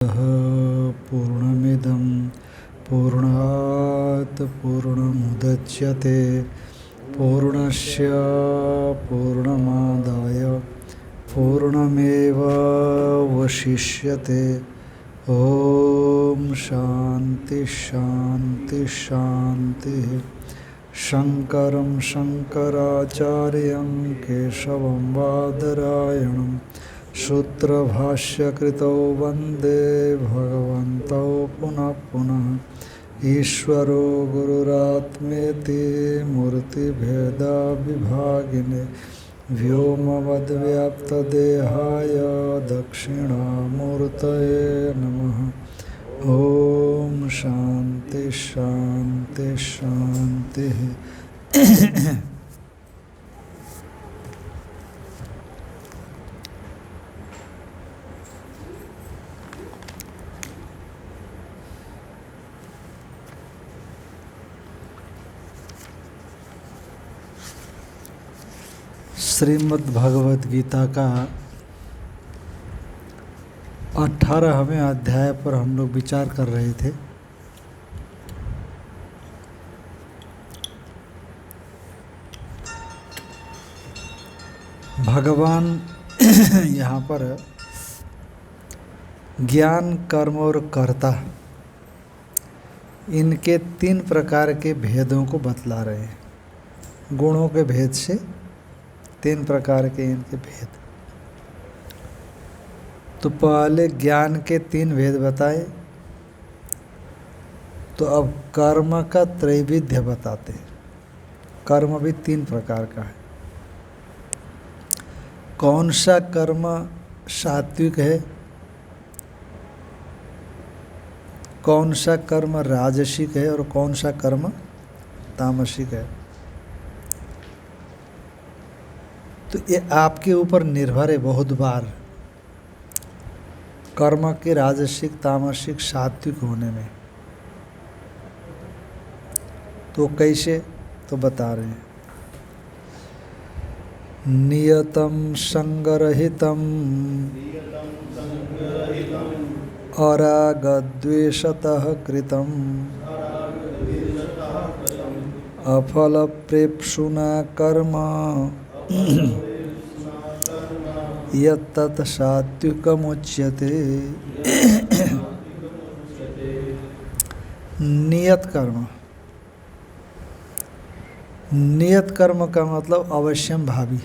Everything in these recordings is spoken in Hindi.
पूर्णमिदं पूर्णात् पूर्णमुदच्यते पूर्णस्य पूर्णमादाय पूर्णमेवावशिष्यते। ॐ शान्ति शान्ति शान्तिः। शङ्करं शङ्कराचार्यं केशवं बादरायणं सूत्रभाष्यकृतौ वन्दे भगवन्तौ पुनः पुनः। ईश्वरो गुरुरात्मेति मूर्तिभेदविभागिने व्योमवद्व्याप्तदेहाय दक्षिणामूर्तये नमः। ॐ शान्ति शान्ति शान्तिः। श्रीमद् भगवद गीता का 18वें अध्याय पर हम लोग विचार कर रहे थे। भगवान यहाँ पर ज्ञान, कर्म और कर्ता, इनके 3 प्रकार के भेदों को बतला रहे हैं। गुणों के भेद से 3 प्रकार के इनके भेद। तो पहले ज्ञान के 3 भेद बताए, तो अब कर्म का त्रैविध्य बताते हैं। कर्म भी 3 प्रकार का है। कौन सा कर्म सात्विक है, कौन सा कर्म राजसिक है और कौन सा कर्म तामसिक है। तो ये आपके ऊपर निर्भर है बहुत बार, कर्म के राजसिक, तामसिक, सात्विक होने में। तो कैसे, तो बता रहे हैं। नियतं संगरहितं अरागद्वेषतः कृतं अफलप्रेप्सुना कर्म यत्तत् सात्विकमुच्यते। नियत कर्म। नियत कर्म का मतलब अवश्यम भावी,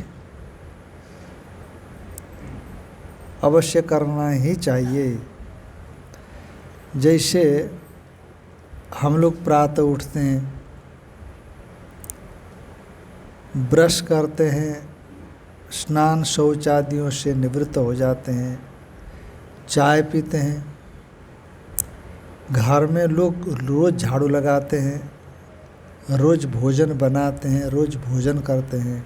अवश्य करना ही चाहिए। जैसे हम लोग प्रातः उठते हैं, ब्रश करते हैं, स्नान शौचादियों से निवृत्त हो जाते हैं, चाय पीते हैं, घर में लोग रोज़ झाड़ू लगाते हैं, रोज़ भोजन बनाते हैं, रोज़ भोजन करते हैं।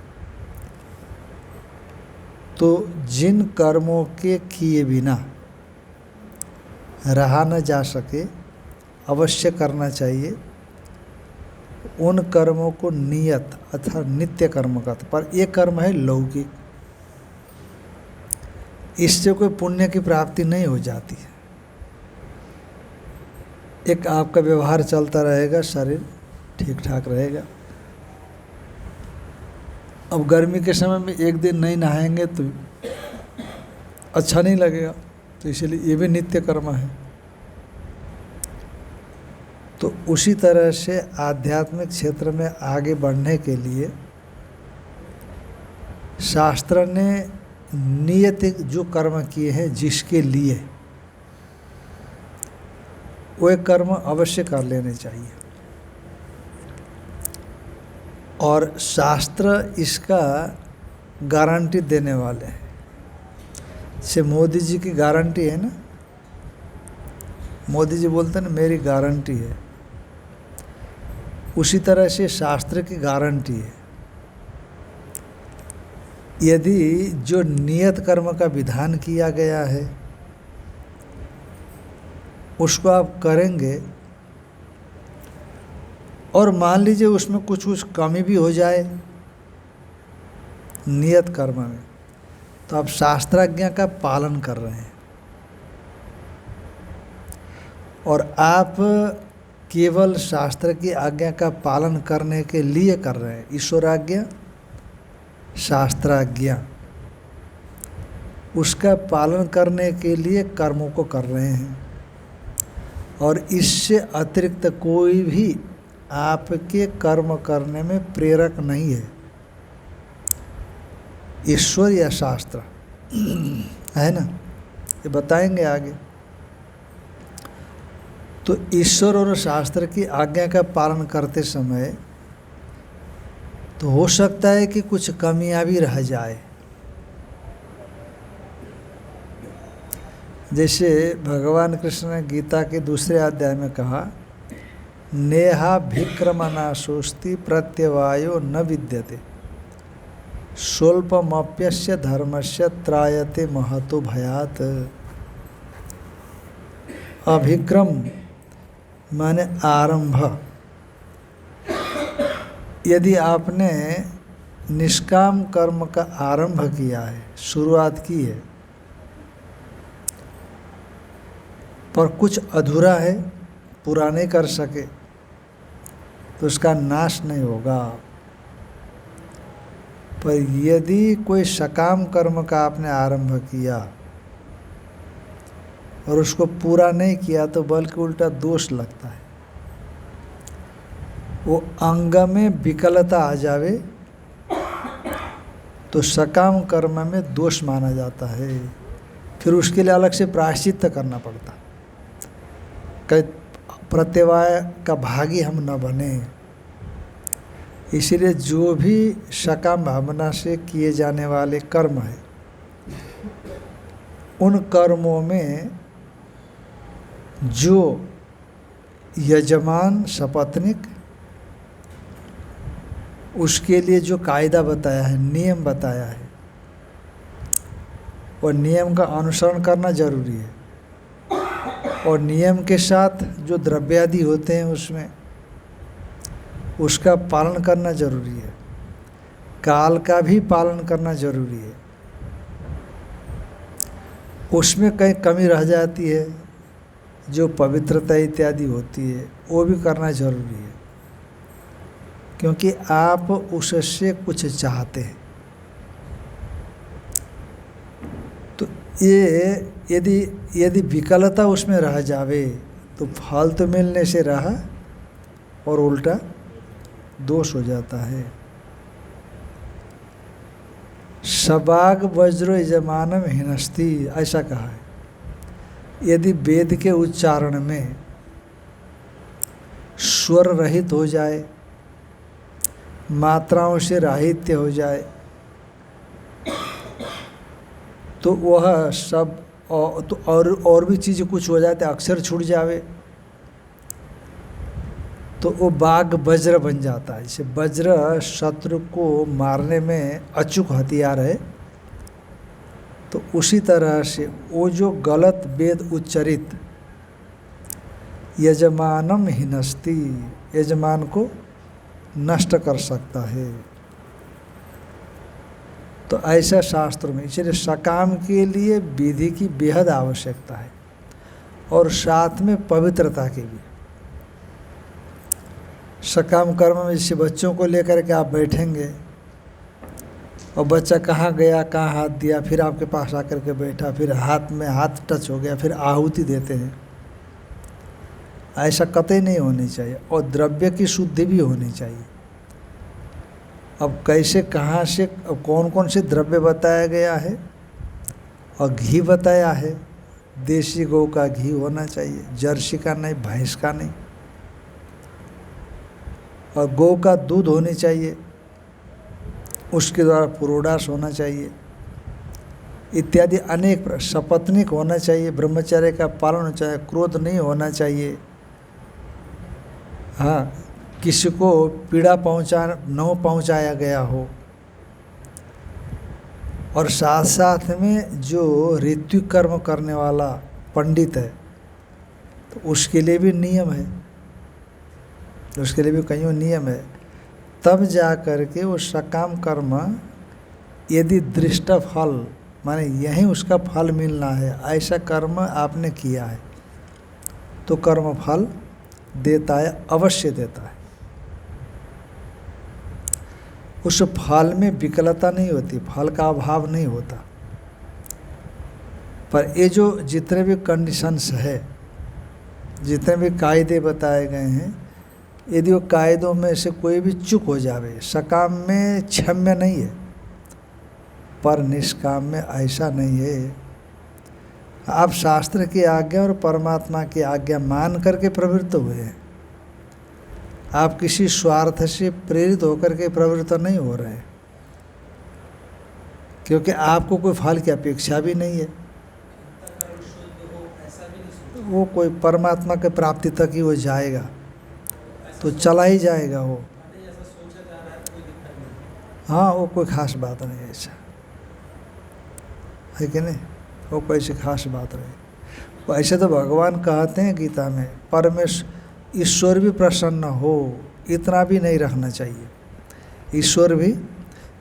तो जिन कर्मों के किए बिना रहा न जा सके, अवश्य करना चाहिए, उन कर्मों को नियत अर्थात नित्य कर्म कहते। पर ये कर्म है लौकिक, इससे कोई पुण्य की प्राप्ति नहीं हो जाती है। एक आपका व्यवहार चलता रहेगा, शरीर ठीक ठाक रहेगा। अब गर्मी के समय में एक दिन नहीं नहाएंगे तो अच्छा नहीं लगेगा, तो इसलिए ये भी नित्य कर्म है। तो उसी तरह से आध्यात्मिक क्षेत्र में आगे बढ़ने के लिए शास्त्र ने नियत जो कर्म किए हैं, जिसके लिए वो कर्म अवश्य कर लेने चाहिए। और शास्त्र इसका गारंटी देने वाले हैं। से मोदी जी की गारंटी है ना, मोदी जी बोलते हैं ना मेरी गारंटी है, उसी तरह से शास्त्र की गारंटी है। यदि जो नियत कर्म का विधान किया गया है उसको आप करेंगे और मान लीजिए उसमें कुछ कमी भी हो जाए नियत कर्म में, तो आप शास्त्राज्ञा का पालन कर रहे हैं। और आप केवल शास्त्र की आज्ञा का पालन करने के लिए कर रहे हैं। ईश्वराज्ञा, शास्त्राज्ञा, उसका पालन करने के लिए कर्मों को कर रहे हैं, और इससे अतिरिक्त कोई भी आपके कर्म करने में प्रेरक नहीं है, ईश्वर या शास्त्र, है ना, ये बताएंगे आगे। तो ईश्वर और शास्त्र की आज्ञा का पालन करते समय तो हो सकता है कि कुछ कमियां भी रह जाए। जैसे भगवान कृष्ण ने गीता के दूसरे अध्याय में कहा, नेहाभिक्रमनाशोस्ति प्रत्यवायो न विद्यते स्वल्पमप्यस्य धर्मस्य त्रायते महतो भयात्। अभिक्रम माने आरंभ। यदि आपने निष्काम कर्म का आरंभ किया है, शुरुआत की है, पर कुछ अधूरा है, पूरा नहीं कर सके, तो उसका नाश नहीं होगा। पर यदि कोई सकाम कर्म का आपने आरंभ किया और उसको पूरा नहीं किया तो बल्कि उल्टा दोष लगता है। वो अंग में विकलता आ जावे तो सकाम कर्म में दोष माना जाता है, फिर उसके लिए अलग से प्रायश्चित करना पड़ता। कई प्रत्यवाय का भागी हम न बने, इसलिए जो भी सकाम भावना से किए जाने वाले कर्म है, उन कर्मों में जो यजमान सपत्निक उसके लिए जो कायदा बताया है, नियम बताया है, और नियम का अनुसरण करना जरूरी है। और नियम के साथ जो द्रव्यादि होते हैं उसमें उसका पालन करना जरूरी है। काल का भी पालन करना जरूरी है। उसमें कहीं कमी रह जाती है, जो पवित्रता इत्यादि होती है, वो भी करना जरूरी है, क्योंकि आप उससे कुछ चाहते हैं। तो ये यदि विकलता उसमें रह जावे तो फल तो मिलने से रहा और उल्टा दोष हो जाता है। सबाग वज्रो यजमानम हिनस्ति, ऐसा कहा है। यदि वेद के उच्चारण में स्वर रहित हो जाए, मात्राओं से राहित्य हो जाए, तो वह सब और भी चीज़ कुछ हो जाते, अक्षर छूट जावे, तो वो बाघ वज्र बन जाता है। जैसे वज्र शत्रु को मारने में अचूक हथियार है, तो उसी तरह से वो जो गलत वेद उच्चरित यजमानम हिनस्ति, यजमान को नष्ट कर सकता है। तो ऐसा शास्त्र में, इसलिए सकाम के लिए विधि की बेहद आवश्यकता है, और साथ में पवित्रता की भी। सकाम कर्म में जैसे बच्चों को लेकर के आप बैठेंगे और बच्चा कहाँ गया, कहाँ हाथ दिया, फिर आपके पास आकर के बैठा, फिर हाथ में हाथ टच हो गया, फिर आहुति देते हैं, ऐसा कतई नहीं होनी चाहिए। और द्रव्य की शुद्धि भी होनी चाहिए। अब कैसे, कहाँ से, अब कौन कौन से द्रव्य बताया गया है, और घी बताया है, देसी गौ का घी होना चाहिए, जर्सी का नहीं, भैंस का नहीं, और गौ का दूध होनी चाहिए, उसके द्वारा पुरोडास होना चाहिए, इत्यादि अनेक। सपत्निक होना चाहिए, ब्रह्मचर्य का पालन होना चाहिए, क्रोध नहीं होना चाहिए, हाँ, किसी को पीड़ा न पहुंचाया गया हो। और साथ साथ में जो ऋत्विक कर्म करने वाला पंडित है, तो उसके लिए भी नियम है, उसके लिए भी कईयों नियम है। तब जा कर के वो सकाम कर्म, यदि दृष्ट फल माने यहीं उसका फल मिलना है, ऐसा कर्म आपने किया है, तो कर्म फल देता है, अवश्य देता है। उस फल में विकलता नहीं होती, फल का अभाव नहीं होता। पर ये जो जितने भी कंडीशंस है, जितने भी कायदे बताए गए हैं, यदि वो कायदों में से कोई भी चूक हो जावे, सकाम में क्षम्य नहीं है, पर निष्काम में ऐसा नहीं है। आप शास्त्र की आज्ञा और परमात्मा की आज्ञा मान करके प्रवृत्त हुए हैं, आप किसी स्वार्थ से प्रेरित होकर के प्रवृत्त नहीं हो रहे हैं, क्योंकि आपको कोई फल की अपेक्षा भी नहीं है। वो कोई परमात्मा के प्राप्ति तक ही वो जाएगा, तो चला ही जाएगा वो। हाँ, वो कोई खास बात नहीं है, ऐसा है कि नहीं, वो कोई ऐसी खास बात नहीं। ऐसे तो भगवान कहते हैं गीता में, परमेश्वर ईश्वर भी प्रसन्न हो, इतना भी नहीं रखना चाहिए। ईश्वर भी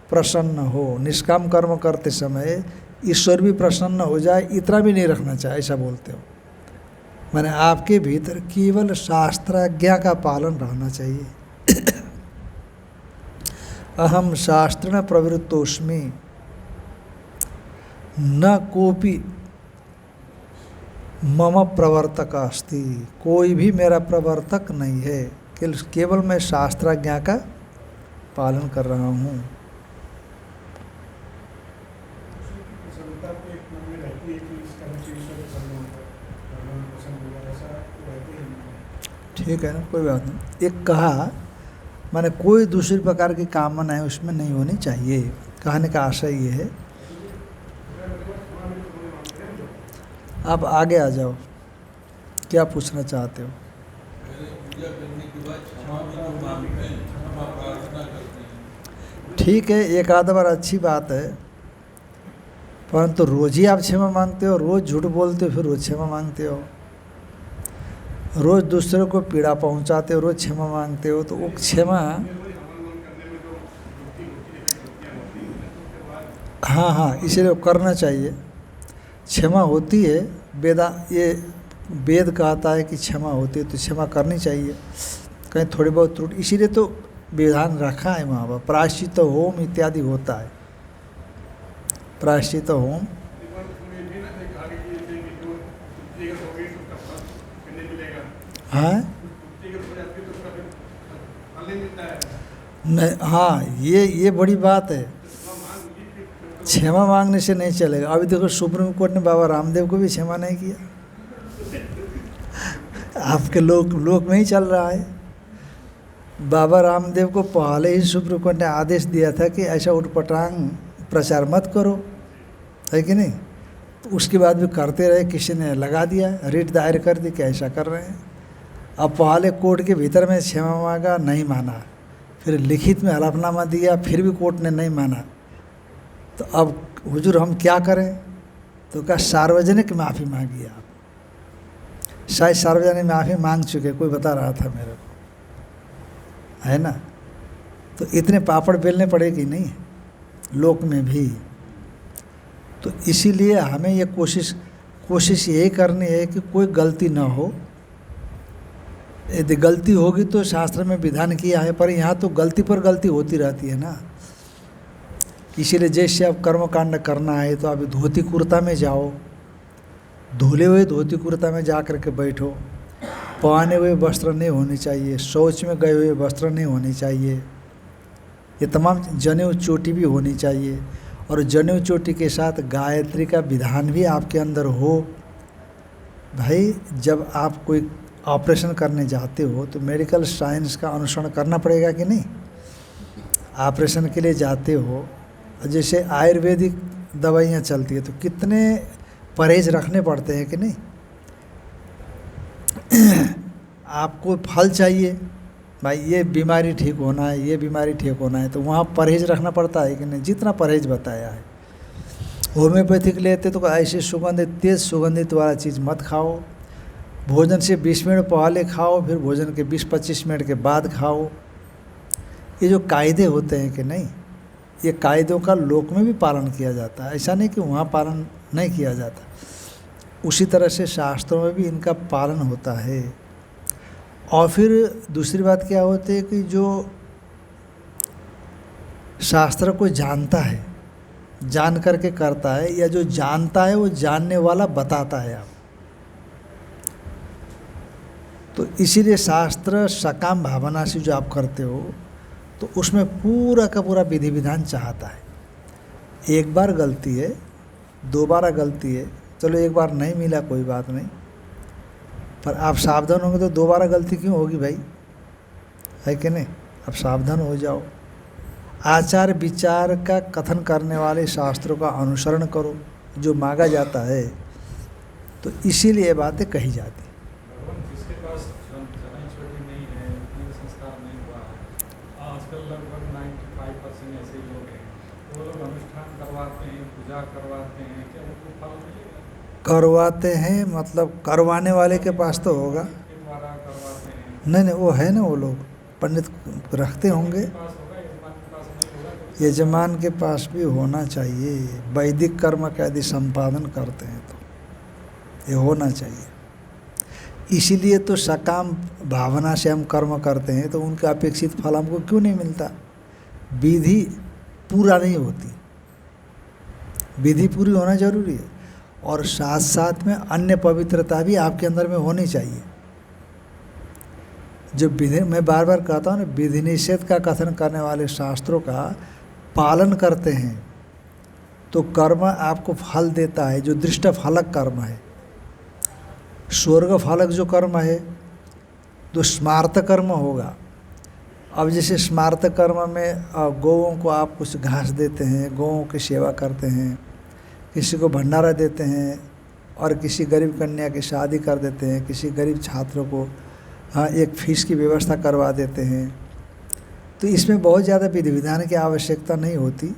प्रसन्न हो, निष्काम कर्म करते समय ईश्वर भी प्रसन्न हो जाए, इतना भी नहीं रखना चाहिए, ऐसा बोलते हो। माने आपके भीतर केवल शास्त्राज्ञा का पालन रहना चाहिए। अहम शास्त्रेण प्रवृत्तोस्मि न कोपि मम प्रवर्तक अस्ति, कोई भी मेरा प्रवर्तक नहीं है, केवल मैं शास्त्राज्ञा का पालन कर रहा हूँ। ठीक है ना, कोई बात नहीं। एक कहा माने कोई दूसरी प्रकार की कामना है उसमें नहीं होनी चाहिए, कहने का आशय ये है। आप आगे आ जाओ, क्या पूछना चाहते हो? ठीक है, एक आध बार अच्छी बात है, परंतु रोज ही आप क्षमा मांगते हो, रोज झूठ बोलते हो, फिर रोज क्षमा मांगते हो, रोज दूसरे को पीड़ा पहुंचाते हो, रोज क्षमा मांगते हो, तो वो क्षमा, हाँ, इसीलिए करना चाहिए। क्षमा होती है, ये वेद कहता है कि क्षमा होती है, तो क्षमा करनी चाहिए, कहीं थोड़ी बहुत त्रुटि, इसीलिए तो विधान रखा है वहाँ पर, प्रायश्चित होम इत्यादि होता है, प्रायश्चित होम। हाँ नहीं, हाँ, ये बड़ी बात है, क्षमा मांगने से नहीं चलेगा। अभी देखो सुप्रीम कोर्ट ने बाबा रामदेव को भी क्षमा नहीं किया, आपके लोक में ही चल रहा है। बाबा रामदेव को पहले ही सुप्रीम कोर्ट ने आदेश दिया था कि ऐसा उटपटांग प्रचार मत करो, है कि नहीं, तो उसके बाद भी करते रहे, किसी ने लगा दिया, रिट दायर कर दी कि ऐसा कर रहे हैं। अब पहले कोर्ट के भीतर में क्षमा मांगा, नहीं माना, फिर लिखित में हलफनामा दिया, फिर भी कोर्ट ने नहीं माना, तो अब हुजूर हम क्या करें? तो क्या सार्वजनिक माफ़ी मांगी आप, शायद सार्वजनिक माफ़ी मांग चुके, कोई बता रहा था मेरे को, है ना। तो इतने पापड़ बेलने पड़ेगी नहीं लोक में भी। तो इसीलिए हमें ये कोशिश यही करनी है कि कोई गलती ना हो। यदि गलती होगी तो शास्त्र में विधान किया है, पर यहाँ तो गलती पर गलती होती रहती है ना। इसीलिए जैसे अब कर्मकांड करना है तो अभी धोती कुर्ता में जाओ, धुले हुए धोती कुर्ता में जा कर के बैठो, पहने हुए वस्त्र नहीं होने चाहिए, शौच में गए हुए वस्त्र नहीं होने चाहिए, ये तमाम जनेऊ चोटी भी होनी चाहिए, और जनेऊ चोटी के साथ गायत्री का विधान भी आपके अंदर हो। भाई जब आप कोई ऑपरेशन करने जाते हो तो मेडिकल साइंस का अनुसरण करना पड़ेगा कि नहीं। ऑपरेशन के लिए जाते हो, जैसे आयुर्वेदिक दवाइयाँ चलती है तो कितने परहेज रखने पड़ते हैं कि नहीं। आपको फल चाहिए, भाई ये बीमारी ठीक होना है, ये बीमारी ठीक होना है, तो वहाँ परहेज रखना पड़ता है कि नहीं, जितना परहेज बताया है। होम्योपैथिक लेते तो ऐसे सुगंधित, तेज़ सुगंधित वाला चीज़ मत खाओ, भोजन से 20 मिनट पहले खाओ, फिर भोजन के 20-25 मिनट के बाद खाओ। ये जो कायदे होते हैं कि नहीं, ये कायदों का लोक में भी पालन किया जाता है, ऐसा नहीं कि वहाँ पालन नहीं किया जाता। उसी तरह से शास्त्रों में भी इनका पालन होता है। और फिर दूसरी बात क्या होती है कि जो शास्त्र को जानता है, जान करके करता है, या जो जानता है वो जानने वाला बताता है आप। तो इसीलिए शास्त्र सकाम भावना से जो आप करते हो तो उसमें पूरा का पूरा विधि विधान चाहता है। एक बार गलती है, दोबारा गलती है, चलो एक बार नहीं मिला कोई बात नहीं, पर आप सावधान होंगे तो दोबारा गलती क्यों होगी भाई, है कि नहीं? आप सावधान हो जाओ। आचार विचार का कथन करने वाले शास्त्रों का अनुसरण करो जो मांगा जाता है। तो इसीलिए ये बातें कही जाती। भगवान जिसके पास जनाई छोटी नहीं है, तीन संस्कार नहीं हुआ, आजकल लगभग 95% ऐसे लोग हैं, वो लोग अनुष्ठान करवाते हैं, पूजा करवाते हैं, क्या उनको फल मिलेगा? करवाते हैं मतलब करवाने वाले के पास तो होगा। के द्वारा करवाते हैं। नहीं वो है ना, वो लोग पंडित रखते होंगे, पास होगा, यजमान के पास नहीं होगा तो यजमान के पास भी होना चाहिए। वैदिक कर्म का यदि संपादन करते हैं तो ये होना चाहिए। इसीलिए तो सकाम भावना से हम कर्म करते हैं, तो उनका अपेक्षित फल हमको क्यों नहीं मिलता? विधि पूरा नहीं होती, विधि पूरी होना जरूरी है। और साथ साथ में अन्य पवित्रता भी आपके अंदर में होनी चाहिए। जो विधि, मैं बार बार कहता हूँ ना, विधि निषेध का कथन करने वाले शास्त्रों का पालन करते हैं तो कर्म आपको फल देता है, जो दृष्ट फलक कर्म है। स्वर्ग फलक जो कर्म है तो स्मार्त कर्म होगा। अब जैसे स्मार्त कर्म में गौओं को आप कुछ घास देते हैं, गौओं की सेवा करते हैं, किसी को भंडारा देते हैं, और किसी गरीब कन्या की शादी कर देते हैं, किसी गरीब छात्र को एक फीस की व्यवस्था करवा देते हैं, तो इसमें बहुत ज़्यादा विधि विधान की आवश्यकता नहीं होती।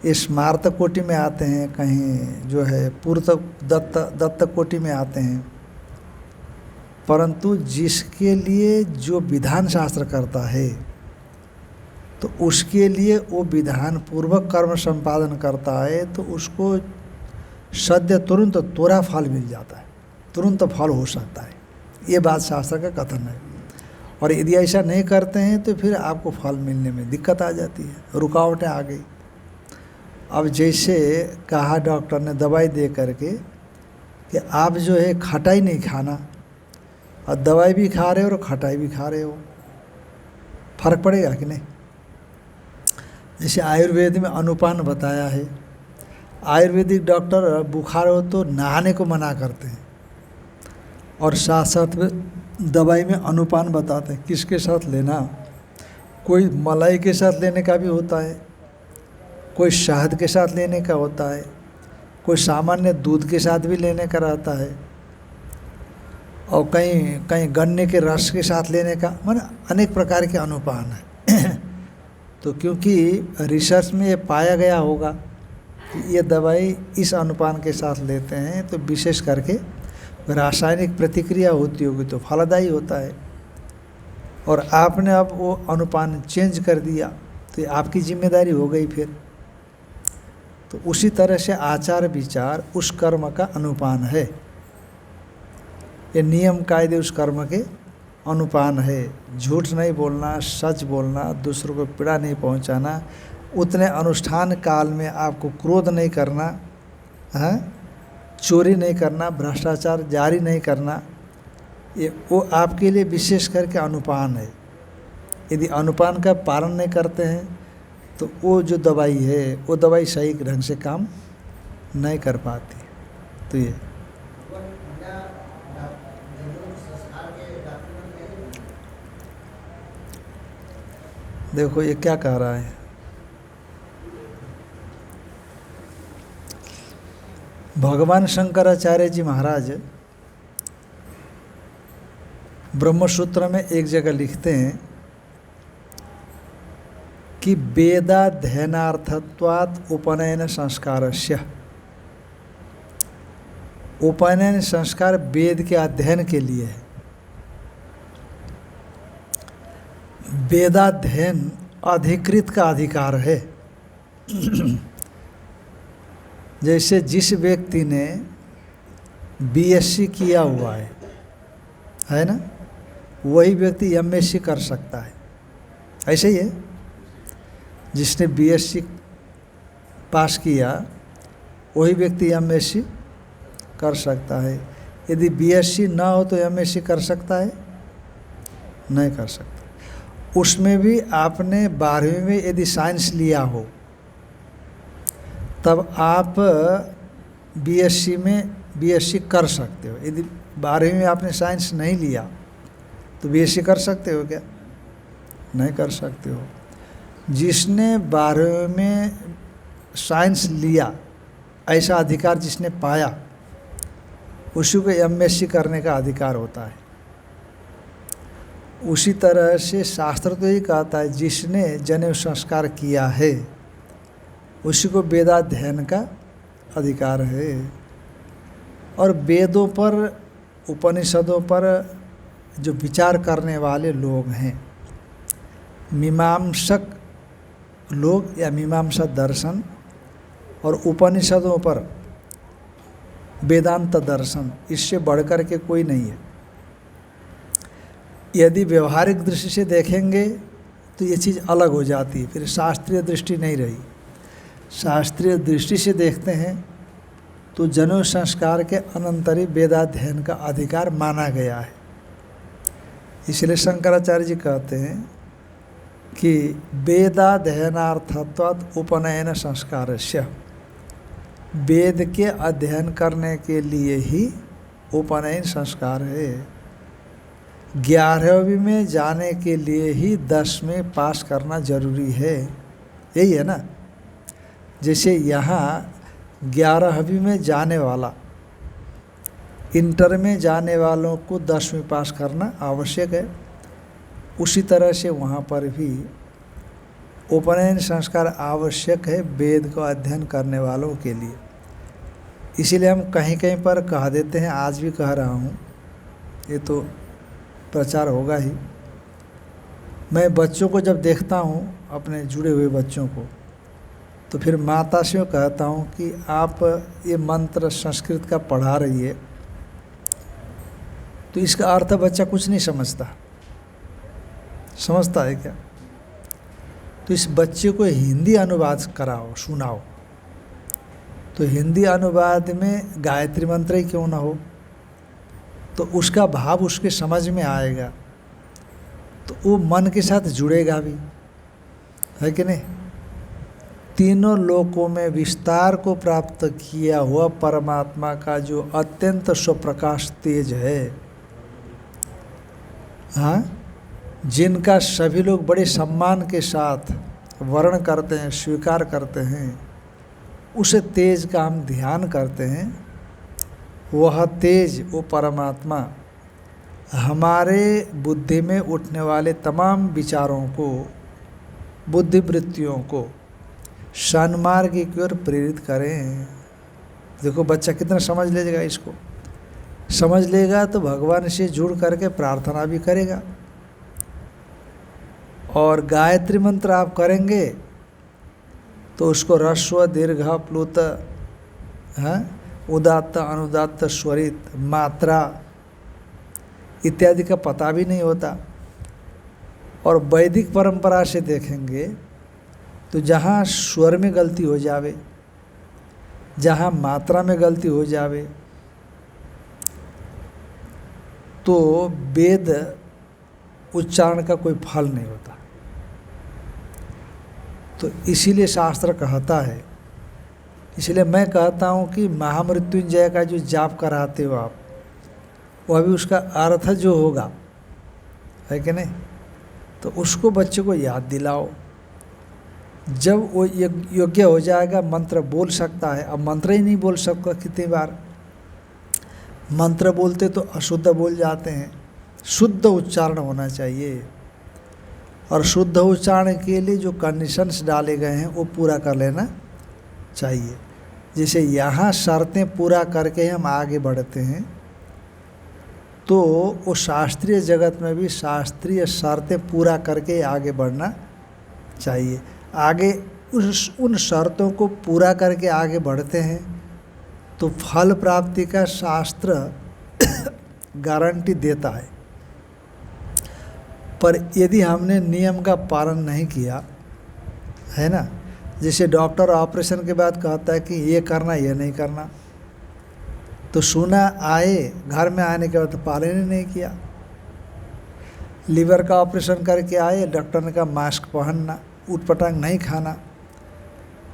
ये स्मार्त कोटि में आते हैं, कहीं जो है पूर्त दत्त कोटि में आते हैं। परंतु जिसके लिए जो विधान शास्त्र करता है तो उसके लिए वो विधान पूर्वक कर्म संपादन करता है, तो उसको सद्य तुरंत तोरा फल मिल जाता है, तुरंत फल हो सकता है। ये बात शास्त्र का कथन है। और यदि ऐसा नहीं करते हैं तो फिर आपको फल मिलने में दिक्कत आ जाती है, रुकावटें आ गई। अब जैसे कहा डॉक्टर ने दवाई दे करके कि आप जो है खटाई नहीं खाना, और दवाई भी खा रहे हो और खटाई भी खा रहे हो, फर्क पड़ेगा कि नहीं? जैसे आयुर्वेद में अनुपान बताया है, आयुर्वेदिक डॉक्टर बुखार हो तो नहाने को मना करते हैं, और साथ साथ में दवाई में अनुपान बताते हैं किसके साथ लेना। कोई मलाई के साथ लेने का भी होता है, कोई शहद के साथ लेने का होता है, कोई सामान्य दूध के साथ भी लेने का रहता है, और कहीं कहीं गन्ने के रस के साथ लेने का, मतलब अनेक प्रकार के अनुपान है। तो क्योंकि रिसर्च में ये पाया गया होगा कि ये दवाई इस अनुपान के साथ लेते हैं तो विशेष करके रासायनिक प्रतिक्रिया होती होगी तो फलदायी होता है, और आपने अब वो अनुपान चेंज कर दिया तो ये आपकी जिम्मेदारी हो गई फिर। तो उसी तरह से आचार विचार उस कर्म का अनुपान है, ये नियम कायदे उस कर्म के अनुपान है। झूठ नहीं बोलना, सच बोलना, दूसरों को पीड़ा नहीं पहुंचाना, उतने अनुष्ठान काल में आपको क्रोध नहीं करना, है चोरी नहीं करना, भ्रष्टाचार जारी नहीं करना, ये वो आपके लिए विशेष करके अनुपान है। यदि अनुपान का पालन नहीं करते हैं तो वो जो दवाई है वो दवाई सही ढंग से काम नहीं कर पाती। तो ये देखो ये क्या कह रहा है, भगवान शंकराचार्य जी महाराज ब्रह्मसूत्र में एक जगह लिखते हैं कि वेदाध्ययनार्थत्वात् उपनयन संस्कारस्य, उपनयन संस्कार वेद के अध्ययन के लिए है। वेदाध्ययन अधिकृत का अधिकार है। जैसे जिस व्यक्ति ने बीएससी किया हुआ है ना, वही व्यक्ति एमएससी कर सकता है। ऐसे ही है, जिसने बीएससी पास किया वही व्यक्ति एमएससी कर सकता है। यदि बीएससी ना हो तो एमएससी कर सकता है? नहीं कर सकता। उसमें भी आपने 12वीं में यदि साइंस लिया हो तब आप बीएससी कर सकते हो। यदि 12वीं में आपने साइंस नहीं लिया तो बीएससी कर सकते हो क्या? नहीं कर सकते हो। जिसने 12वीं में साइंस लिया, ऐसा अधिकार जिसने पाया, उसी को एमएससी करने का अधिकार होता है। उसी तरह से शास्त्र तो यही कहता है, जिसने जनेऊ संस्कार किया है उसी को वेदाध्ययन का अधिकार है। और वेदों पर, उपनिषदों पर जो विचार करने वाले लोग हैं, मीमांसक लोग या मीमांसा दर्शन, और उपनिषदों पर वेदांत दर्शन, इससे बढ़कर के कोई नहीं है। यदि व्यवहारिक दृष्टि से देखेंगे तो ये चीज़ अलग हो जाती है, फिर शास्त्रीय दृष्टि नहीं रही। शास्त्रीय दृष्टि से देखते हैं तो जनेऊ संस्कार के अनंतरी वेदाध्ययन का अधिकार माना गया है। इसलिए शंकराचार्य जी कहते हैं कि वेदाध्ययनार्थत्वात् उपनयन संस्कारस्य, वेद के अध्ययन करने के लिए ही उपनयन संस्कार है। 11वीं में जाने के लिए ही 10वीं पास करना जरूरी है। यही है ना। जैसे यहाँ 11वीं में जाने वाला, इंटर में जाने वालों को 10वीं पास करना आवश्यक है, उसी तरह से वहाँ पर भी उपनयन संस्कार आवश्यक है वेद का अध्ययन करने वालों के लिए। इसीलिए हम कहीं कहीं पर कह देते हैं, आज भी कह रहा हूँ, ये तो प्रचार होगा ही। मैं बच्चों को जब देखता हूँ, अपने जुड़े हुए बच्चों को, तो फिर माता से कहता हूँ कि आप ये मंत्र संस्कृत का पढ़ा रही है, तो इसका अर्थ बच्चा कुछ नहीं समझता। समझता है क्या? तो इस बच्चे को हिंदी अनुवाद कराओ, सुनाओ। तो हिंदी अनुवाद में गायत्री मंत्र ही क्यों ना हो, तो उसका भाव उसके समझ में आएगा, तो वो मन के साथ जुड़ेगा भी, है कि नहीं? तीनों लोकों में विस्तार को प्राप्त किया हुआ परमात्मा का जो अत्यंत स्वप्रकाश तेज है, हाँ, जिनका सभी लोग बड़े सम्मान के साथ वर्ण करते हैं, स्वीकार करते हैं, उस तेज का हम ध्यान करते हैं। वह तेज, वो परमात्मा हमारे बुद्धि में उठने वाले तमाम विचारों को, बुद्धिवृत्तियों को सन्मार्ग की ओर प्रेरित करें। देखो बच्चा कितना समझ लेगा, इसको समझ लेगा तो भगवान से जुड़ करके प्रार्थना भी करेगा। और गायत्री मंत्र आप करेंगे तो उसको ह्रस्व, दीर्घ, प्लुत, उदात्त, अनुदात्त, स्वरित, मात्रा इत्यादि का पता भी नहीं होता। और वैदिक परंपरा से देखेंगे तो जहाँ स्वर में गलती हो जावे, जहाँ मात्रा में गलती हो जावे, तो वेद उच्चारण का कोई फल नहीं होता। तो इसीलिए शास्त्र कहता है, इसलिए मैं कहता हूँ कि महामृत्युंजय का जो जाप कराते हो आप, वह भी उसका अर्थ जो होगा, है कि नहीं, तो उसको बच्चे को याद दिलाओ। जब वो योग्य हो जाएगा, मंत्र बोल सकता है। अब मंत्र ही नहीं बोल सकता, कितनी बार मंत्र बोलते तो अशुद्ध बोल जाते हैं। शुद्ध उच्चारण होना चाहिए, और शुद्ध उच्चारण के लिए जो कंडीशंस डाले गए हैं वो पूरा कर लेना चाहिए। जैसे यहाँ शर्तें पूरा करके हम आगे बढ़ते हैं, तो वो शास्त्रीय जगत में भी शास्त्रीय शर्तें पूरा करके आगे बढ़ना चाहिए। आगे उन शर्तों को पूरा करके आगे बढ़ते हैं तो फल प्राप्ति का शास्त्र गारंटी देता है, पर यदि हमने नियम का पालन नहीं किया है ना, जैसे डॉक्टर ऑपरेशन के बाद कहता है कि ये करना ये नहीं करना, तो सुना आए, घर में आने के बाद पालन ही नहीं किया। लीवर का ऑपरेशन करके आए, डॉक्टर ने कहा मास्क पहनना, उटपटांग नहीं खाना,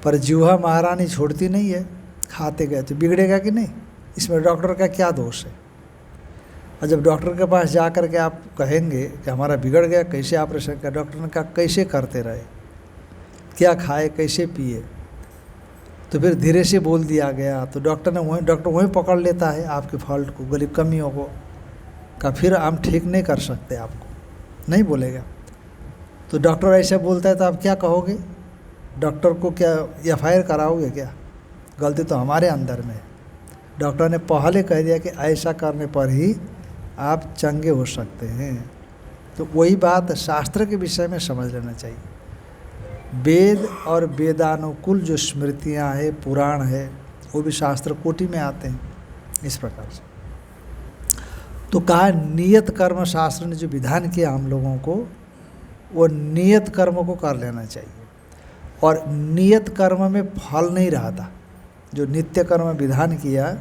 पर जीवा महारानी छोड़ती नहीं है, खाते गए तो बिगड़ेगा कि नहीं? इसमें डॉक्टर का क्या दोष है? और जब डॉक्टर के पास जा कर के आप कहेंगे कि हमारा बिगड़ गया, कैसे ऑपरेशन का, डॉक्टर ने कहा कैसे करते रहे, क्या खाए, कैसे पिए, तो फिर धीरे से बोल दिया गया, तो डॉक्टर वहीं पकड़ लेता है आपके फॉल्ट को, गरीब कमियों को, का फिर हम ठीक नहीं कर सकते, आपको नहीं बोलेगा। तो डॉक्टर ऐसे बोलता है तो आप क्या कहोगे? डॉक्टर को क्या FIR कराओगे क्या? गलती तो हमारे अंदर में है। डॉक्टर ने पहले कह दिया कि ऐसा करने पर ही आप चंगे हो सकते हैं। तो वही बात शास्त्र के विषय में समझ लेना चाहिए। वेद और वेदानुकूल जो स्मृतियाँ हैं, पुराण है, वो भी शास्त्र कोटि में आते हैं इस प्रकार से। तो कहा नियत कर्म, शास्त्र ने जो विधान किया हम लोगों को, वो नियत कर्म को कर लेना चाहिए। और नियत कर्म में फल नहीं रहता, जो नित्य कर्म विधान किया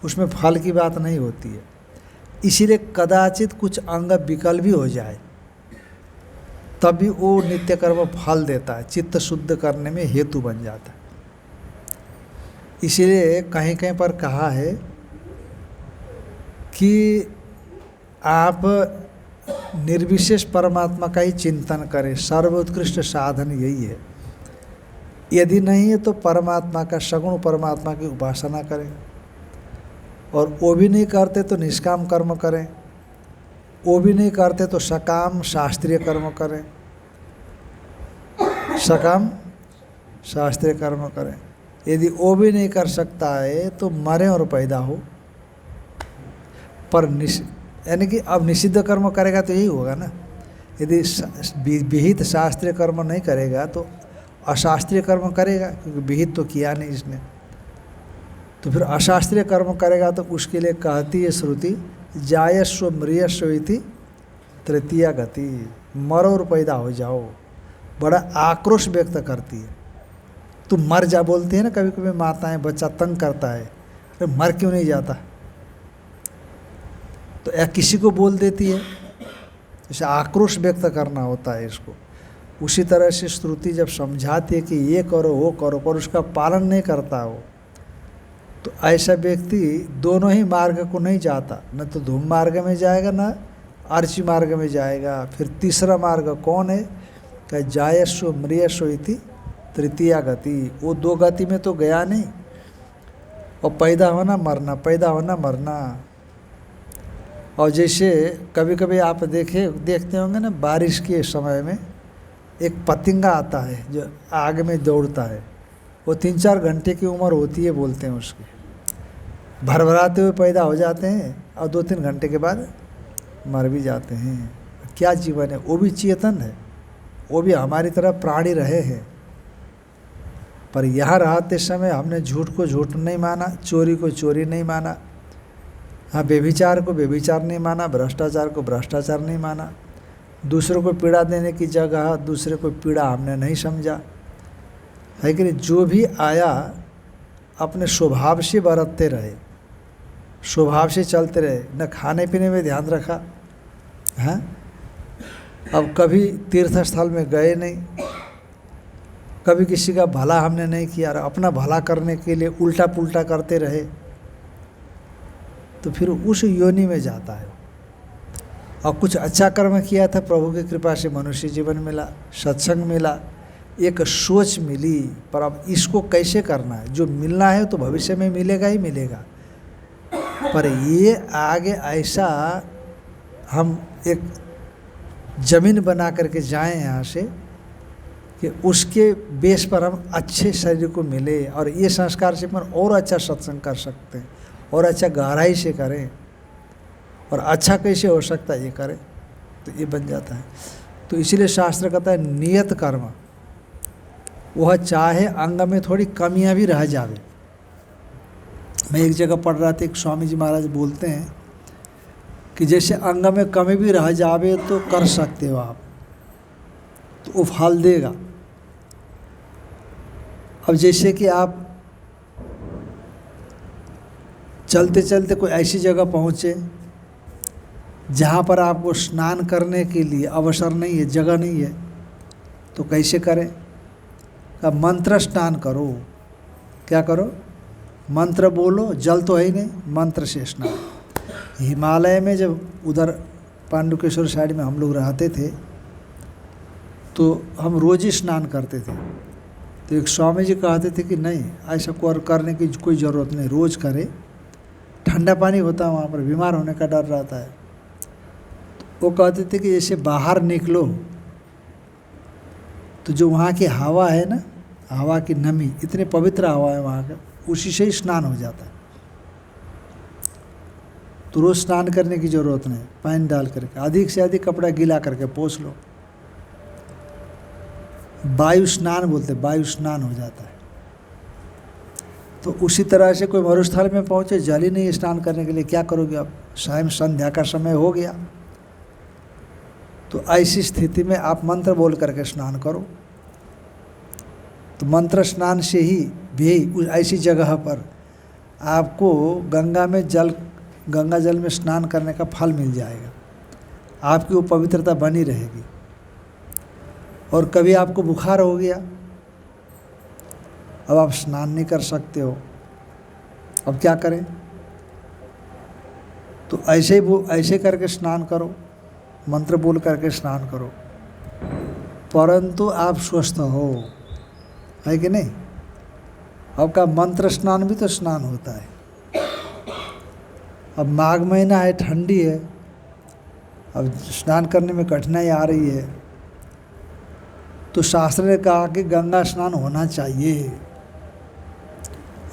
उसमें फल की बात नहीं होती है। इसीलिए कदाचित कुछ अंग विकल भी हो जाए तब भी वो नित्य कर्म फल देता है, चित्त शुद्ध करने में हेतु बन जाता है। इसीलिए कहीं कहीं पर कहा है कि आप निर्विशेष परमात्मा का ही चिंतन करें, सर्वोत्कृष्ट साधन यही है। यदि नहीं है तो परमात्मा का, सगुण परमात्मा की उपासना करें, और वो भी नहीं करते तो निष्काम कर्म करें, वो भी नहीं करते तो सकाम शास्त्रीय कर्म करें, सकाम शास्त्रीय कर्म करें। यदि वो भी नहीं कर सकता है तो मरे और पैदा हो, पर यानी कि अब निषिद्ध कर्म करेगा तो यही होगा ना। यदि विहित शास्त्रीय कर्म नहीं करेगा तो अशास्त्रीय कर्म करेगा, क्योंकि विहित तो किया नहीं इसने। तो फिर अशास्त्रीय कर्म करेगा तो उसके लिए कहती है श्रुति, जायस्व मृयस्व इति तृतीया गति, मरो और पैदा हो जाओ। बड़ा आक्रोश व्यक्त करती है। तू मर जा बोलती है ना कभी कभी माताएं, बच्चा तंग करता है, अरे मर क्यों नहीं जाता, तो या किसी को बोल देती है, जैसे आक्रोश व्यक्त करना होता है इसको। उसी तरह से श्रुति जब समझाती है कि ये करो वो करो, पर उसका पालन नहीं करता हो, तो ऐसा व्यक्ति दोनों ही मार्ग को नहीं जाता, न तो धूम मार्ग में जाएगा न अर्ची मार्ग में जाएगा। फिर तीसरा मार्ग कौन है? क्या जायस्व मृयस्व इति तृतीया गति। वो दो गति में तो गया नहीं, और पैदा होना मरना, पैदा होना मरना। और जैसे कभी कभी आप देखते होंगे ना, बारिश के समय में एक पतंगा आता है जो आग में दौड़ता है, वो 3-4 घंटे की उम्र होती है बोलते हैं उसकी, भरभराते हुए पैदा हो जाते हैं और 2-3 घंटे के बाद मर भी जाते हैं। क्या जीवन है? वो भी चेतन है, वो भी हमारी तरह प्राणी रहे हैं, पर यहाँ रहते समय हमने झूठ को झूठ नहीं माना, चोरी को चोरी नहीं माना, हाँ व्यभिचार को व्यभिचार नहीं माना, भ्रष्टाचार को भ्रष्टाचार नहीं माना, दूसरों को पीड़ा देने की जगह दूसरे को पीड़ा हमने नहीं समझा, है कि नहीं। जो भी आया अपने स्वभाव से बरतते रहे, स्वभाव से चलते रहे, न खाने पीने में ध्यान रखा, हैं। अब कभी तीर्थ स्थल में गए नहीं, कभी किसी का भला हमने नहीं किया, अपना भला करने के लिए उल्टा पुल्टा करते रहे, तो फिर उस योनि में जाता है। और कुछ अच्छा कर्म किया था, प्रभु की कृपा से मनुष्य जीवन मिला, सत्संग मिला, एक सोच मिली, पर अब इसको कैसे करना है? जो मिलना है तो भविष्य में मिलेगा ही मिलेगा, पर ये आगे ऐसा हम एक ज़मीन बना करके जाएं यहाँ से कि उसके बेस पर हम अच्छे शरीर को मिले, और ये संस्कार से अपन और अच्छा सत्संग कर सकते हैं, और अच्छा गहराई से करें, और अच्छा कैसे हो सकता है ये करें, तो ये बन जाता है। तो इसीलिए शास्त्र कहता है नियत कर्म, वह चाहे अंग में थोड़ी कमियां भी रह जावे, मैं एक जगह पढ़ रहा था, एक स्वामी जी महाराज बोलते हैं कि जैसे अंग में कमी भी रह जावे तो कर सकते हो आप, तो वो फल देगा। अब जैसे कि आप चलते चलते कोई ऐसी जगह पहुँचे जहाँ पर आपको स्नान करने के लिए अवसर नहीं है, जगह नहीं है, तो कैसे करें? का मंत्र स्नान करो। क्या करो? मंत्र बोलो, जल तो है ही नहीं, मंत्र से स्नान। हिमालय में जब उधर पांडुकेश्वर साइड में हम लोग रहते थे तो हम रोज़ ही स्नान करते थे। तो एक स्वामी जी कहते थे कि नहीं, ऐसा करने की कोई ज़रूरत नहीं, रोज़ करे। ठंडा पानी होता है वहाँ पर, बीमार होने का डर रहता है। तो वो कहते थे कि जैसे बाहर निकलो तो जो वहाँ की हवा है ना, हवा की नमी, इतनी पवित्र हवा है वहाँ का, उसी से ही स्नान हो जाता है। तो रोज़ स्नान करने की ज़रूरत नहीं, पानी डाल करके अधिक से अधिक कपड़ा गीला करके पोंछ लो। वायु स्नान बोलते, वायु स्नान हो जाता है। तो उसी तरह से कोई मरुस्थल में पहुँचे, जल ही नहीं स्नान करने के लिए, क्या करोगे आप? स्वयं संध्या का समय हो गया, तो ऐसी स्थिति में आप मंत्र बोल करके स्नान करो। तो मंत्र स्नान से ही भी ऐसी जगह पर आपको गंगा जल में स्नान करने का फल मिल जाएगा, आपकी वो पवित्रता बनी रहेगी। और कभी आपको बुखार हो गया, अब आप स्नान नहीं कर सकते हो, अब क्या करें? तो ऐसे करके स्नान करो, मंत्र बोल करके स्नान करो, परंतु आप स्वस्थ हो, है कि नहीं? आपका मंत्र स्नान भी तो स्नान होता है। अब माघ महीना है, ठंडी है, अब स्नान करने में कठिनाई आ रही है, तो शास्त्र ने कहा कि गंगा स्नान होना चाहिए।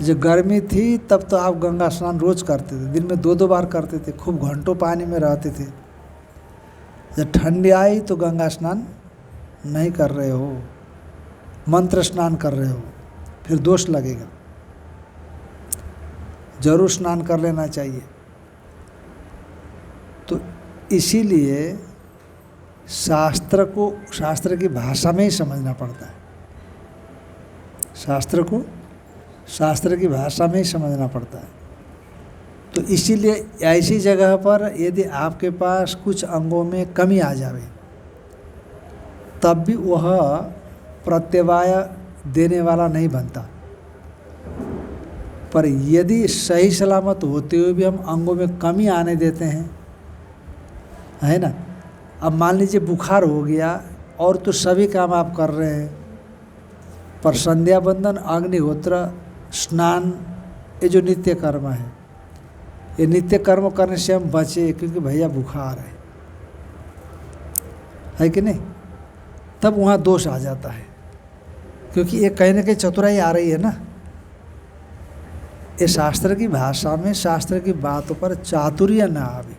जब गर्मी थी तब तो आप गंगा स्नान रोज़ करते थे, दिन में 2-2 बार करते थे, खूब घंटों पानी में रहते थे। जब ठंडी आई तो गंगा स्नान नहीं कर रहे हो, मंत्र स्नान कर रहे हो, फिर दोष लगेगा। जरूर स्नान कर लेना चाहिए। तो इसीलिए शास्त्र की भाषा में ही समझना पड़ता है। शास्त्र की भाषा में ही समझना पड़ता है। तो इसीलिए ऐसी जगह पर यदि आपके पास कुछ अंगों में कमी आ जावे, तब भी वह प्रत्यवाय देने वाला नहीं बनता। पर यदि सही सलामत होते हुए भी हम अंगों में कमी आने देते हैं, है ना? अब मान लीजिए बुखार हो गया और तो सभी काम आप कर रहे हैं, पर संध्या बंदन, अग्निहोत्र, स्नान, ये जो नित्य कर्म है, ये नित्य कर्म करने से हम बचे, क्योंकि भैया बुखार है कि नहीं? तब वहाँ दोष आ जाता है, क्योंकि ये कहीं ना कहीं चतुराई आ रही है ना। ये शास्त्र की भाषा में, शास्त्र की बातों पर चातुर्य ना आवे।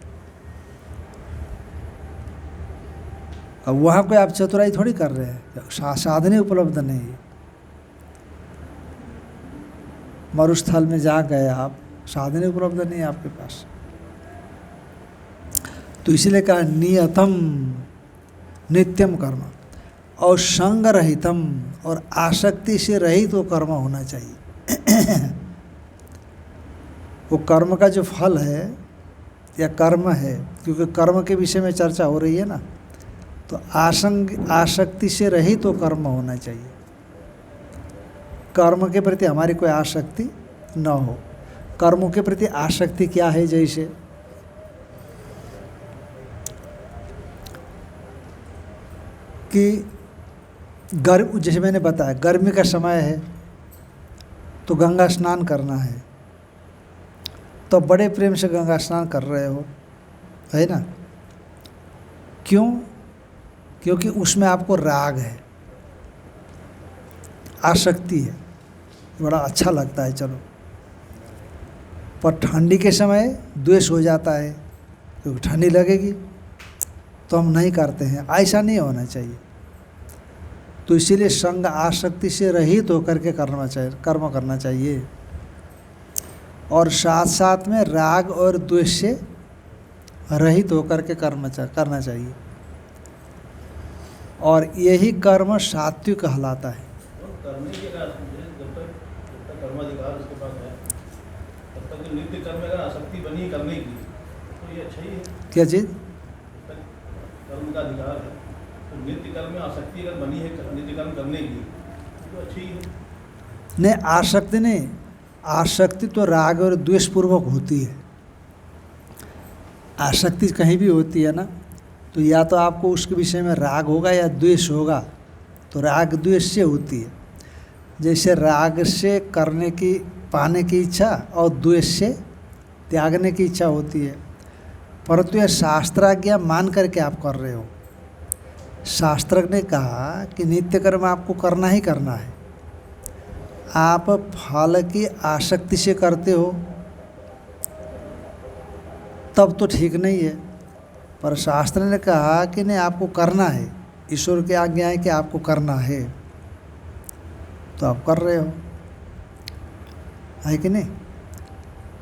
अब वहाँ कोई आप चतुराई थोड़ी कर रहे हैं, साधने उपलब्ध नहीं है। मरुस्थल में जा गए आप, साधने उपलब्ध नहीं है आपके पास। तो इसीलिए कहा नियतम नित्यम कर्म, और संग रहितम, और आसक्ति से रहित वो कर्म होना चाहिए। वो कर्म का जो फल है या कर्म है, क्योंकि कर्म के विषय में चर्चा हो रही है ना, तो आसक्ति से रहित तो कर्म होना चाहिए। कर्म के प्रति हमारी कोई आसक्ति न हो। कर्मों के प्रति आसक्ति क्या है? जैसे कि जैसे मैंने बताया, गर्मी का समय है तो गंगा स्नान करना है, तो बड़े प्रेम से गंगा स्नान कर रहे हो, है ना? क्यों? क्योंकि उसमें आपको राग है, आसक्ति है, बड़ा अच्छा लगता है, चलो। पर ठंडी के समय द्वेष हो जाता है, क्योंकि ठंडी लगेगी, तो हम नहीं करते हैं। ऐसा नहीं होना चाहिए। तो इसीलिए संग आसक्ति से रहित होकर के कर्म करना चाहिए। और साथ साथ में राग और द्वेष से रहित होकर के करना चाहिए। और यही कर्म सात्विक कहलाता है। और करने के कारण जब तक कर्माधिकार उसके पास है तब तक नित्य कर्म में अगर आसक्ति बनी करने की तो ये अच्छा ही है। क्या चीज़? जब तक कर्म का अधिकार है तो नित्य कर्म में आसक्ति अगर बनी है नित्य कर्म करने की तो अच्छी ही है। नहीं, आसक्ति नहीं, आसक्ति तो राग और द्वेष पूर्वक होती है। आसक्ति कहीं भी होती है ना, तो या तो आपको उसके विषय में राग होगा या द्वेष होगा। तो राग द्वेष से होती है। जैसे राग से करने की पाने की इच्छा और द्वेष से त्यागने की इच्छा होती है। परंतु यह शास्त्राज्ञा मान करके आप कर रहे हो। शास्त्र ने कहा कि नित्य कर्म आपको करना ही करना है। आप फल की आसक्ति से करते हो तब तो ठीक नहीं है, पर शास्त्र ने कहा कि नहीं आपको करना है, ईश्वर की आज्ञा है कि आपको करना है, तो आप कर रहे हो, है कि नहीं?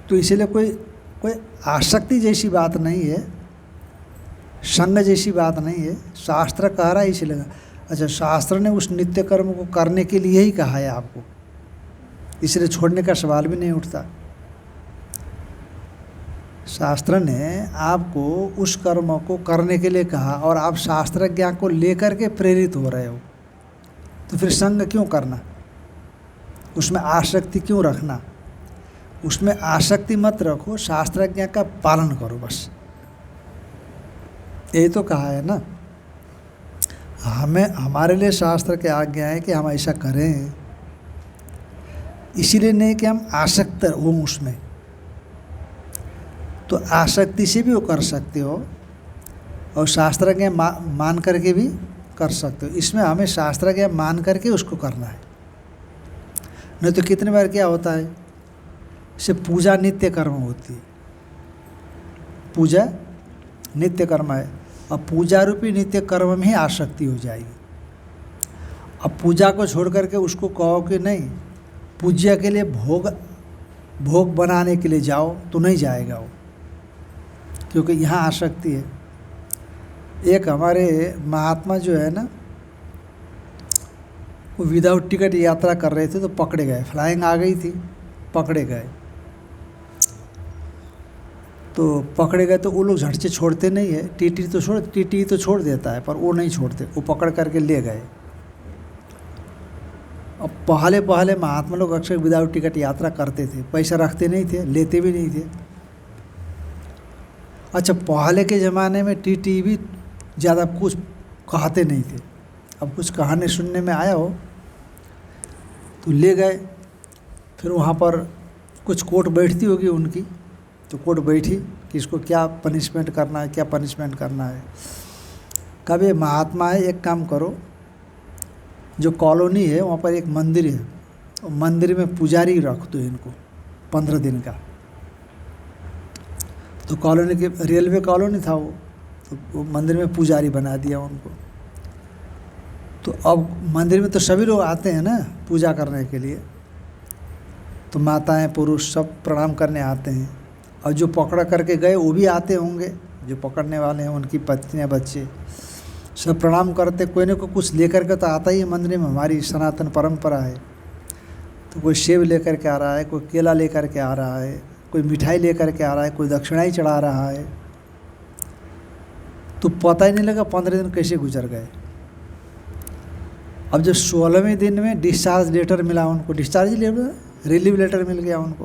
तो इसीलिए कोई आसक्ति जैसी बात नहीं है, संग जैसी बात नहीं है। शास्त्र कह रहा है इसीलिए। अच्छा, शास्त्र ने उस नित्य कर्म को करने के लिए ही कहा है आपको, इसलिए छोड़ने का सवाल भी नहीं उठता। शास्त्र ने आपको उस कर्म को करने के लिए कहा और आप शास्त्र ज्ञान को लेकर के प्रेरित हो रहे हो, तो फिर संग क्यों करना? उसमें आसक्ति क्यों रखना? उसमें आसक्ति मत रखो, शास्त्र ज्ञान का पालन करो बस। यही तो कहा है ना। हमारे लिए शास्त्र की आज्ञा है कि हम ऐसा करें, इसीलिए नहीं कि हम आसक्त हो उसमें। तो आसक्ति से भी वो कर सकते हो और शास्त्र के मान करके भी कर सकते हो। इसमें हमें शास्त्र के मान करके उसको करना है। नहीं तो कितने बार क्या होता है, से पूजा नित्य कर्म होती है, पूजा नित्य कर्म है, और पूजा रूपी नित्य कर्म में ही आसक्ति हो जाएगी। अब पूजा को छोड़ करके उसको कहो कि नहीं पूज्य के लिए भोग बनाने के लिए जाओ, तो नहीं जाएगा वो, क्योंकि यहाँ आसक्ति है। एक हमारे महात्मा जो है ना, वो विदाउट टिकट यात्रा कर रहे थे तो पकड़े गए, फ्लाइंग आ गई थी, पकड़े गए। तो पकड़े गए तो वो लोग झट से छोड़ते नहीं है, टीटी तो छोड़ देता है, पर वो नहीं छोड़ते, वो पकड़ करके ले गए। अब पहले महात्मा लोग अक्सर विदाउट टिकट यात्रा करते थे, पैसा रखते नहीं थे, लेते भी नहीं थे। अच्छा, पहले के ज़माने में टीटी भी ज़्यादा कुछ कहते नहीं थे। अब कुछ कहानी सुनने में आया हो तो ले गए। फिर वहाँ पर कुछ कोर्ट बैठती होगी उनकी, तो कोर्ट बैठी कि इसको क्या पनिशमेंट करना है, क्या पनिशमेंट करना है। कभी महात्मा है, एक काम करो, जो कॉलोनी है वहाँ पर एक मंदिर है, तो मंदिर में पुजारी रख दो इनको 15 दिन का। तो कॉलोनी के रेलवे कॉलोनी था वो, तो वो मंदिर में पुजारी बना दिया उनको। तो अब मंदिर में तो सभी लोग आते हैं ना पूजा करने के लिए, तो माताएं पुरुष सब प्रणाम करने आते हैं, और जो पकड़ करके गए वो भी आते होंगे, जो पकड़ने वाले हैं उनकी पत्नियां बच्चे सब प्रणाम करते। कोई ना कोई कुछ लेकर के तो आता ही है मंदिर में, हमारी सनातन परंपरा है। तो कोई सेब लेकर के आ रहा है, कोई केला लेकर के आ रहा है, कोई मिठाई लेकर के आ रहा है, कोई दक्षिणा ही चढ़ा रहा है। तो पता ही नहीं लगा 15 दिन कैसे गुजर गए। अब जब 16वें दिन में डिस्चार्ज लेटर मिला उनको, डिस्चार्ज लेटर, रिलीव लेटर मिल गया उनको,